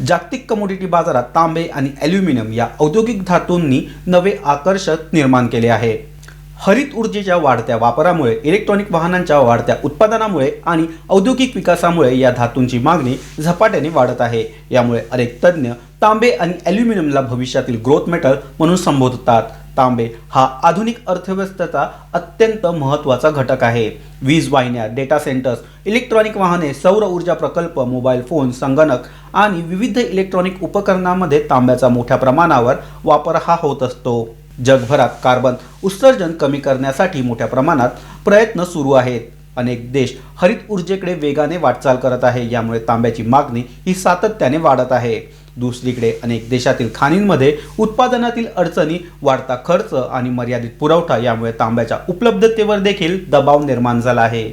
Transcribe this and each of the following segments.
जागतिक कमोडिटी बाजारात तांबे आणि ॲल्युमिनियम या औद्योगिक धातूंनी नवे आकर्षक निर्माण केले आहे। हरित ऊर्जेच्या वाढत्या वापरामुळे, इलेक्ट्रॉनिक वाहनांच्या वाढत्या उत्पादनामुळे आणि औद्योगिक विकासामुळे या धातूंची मागणी झपाट्याने वाढत आहे। यामुळे अनेक तज्ञ तांबे आणि ॲल्युमिनियमला भविष्यातील ग्रोथ मेटल म्हणून संबोधतात। तांबे हा आधुनिक अर्थव्यवस्थेचा अत्यंत महत्त्वाचा घटक आहे। वीज वाहिन्या, डेटा सेंटर्स, इलेक्ट्रॉनिक वाहने, सौर ऊर्जा प्रकल्प, मोबाईल फोन, संगणक आणि विविध इलेक्ट्रॉनिक उपकरणांमध्ये तांब्याचा मोठ्या प्रमाणावर वापर होत असतो। जगभरात कार्बन उत्सर्जन कमी करण्यासाठी मोठ्या प्रमाणात प्रयत्न सुरू आहेत। अनेक देश हरित ऊर्जेकडे वेगाने वाटचाल करत आहे, यामुळे तांब्याची मागणी ही सातत्याने वाढत आहे। दुसरीकडे अनेक देशातील खाणींमध्ये उत्पादनातील अडचणी, वाढता खर्च आणि मर्यादित पुरवठा यामुळे तांब्याच्या उपलब्धतेवर देखील दबाव निर्माण झाला आहे।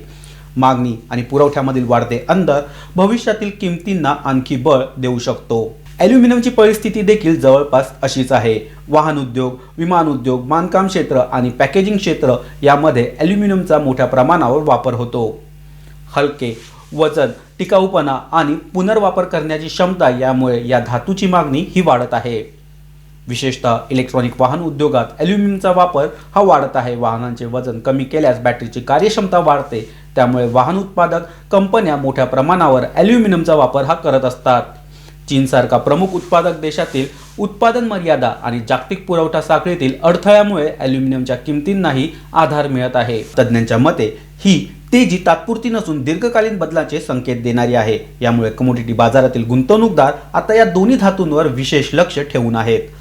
मागणी आणि पुरवठ्यामधील वाढते अंतर भविष्यातील किमतींना आणखी बळ देऊ शकतो। ॲल्युमिनियमची परिस्थिती देखील जवळपास अशीच आहे। वाहन उद्योग, विमान उद्योग, बांधकाम क्षेत्र आणि पॅकेजिंग क्षेत्र यामध्ये ॲल्युमिनियमचा मोठ्या प्रमाणावर वापर होतो। हलके वजन, टिकाऊपणा आणि पुनर्वापर करण्याची क्षमता यामुळे या धातूची मागणी ही वाढत आहे। विशेषतः इलेक्ट्रॉनिक वाहन उद्योगात ॲल्युमिनियमचा वापर हा वाढत आहे। वाहनांचे वजन कमी केल्यास बॅटरीची कार्यक्षमता वाढते, त्यामुळे वाहन उत्पादक कंपन्या मोठ्या प्रमाणावर ॲल्युमिनियमचा वापर करत असतात। चीनसारखा प्रमुख उत्पादक देशातील उत्पादन मर्यादा आणि जागतिक पुरवठा साखळीतील अडथळ्यामुळे ॲल्युमिनियमच्या किमतींनाही आधार मिळत आहे। तज्ज्ञांच्या मते ही तेजी तात्पुरती नसून दीर्घकालीन बदलाचे संकेत देणारी आहे। यामुळे कमोडिटी बाजारातील गुंतवणूकदार आता या दोन्ही धातूंवर विशेष लक्ष ठेवून आहेत।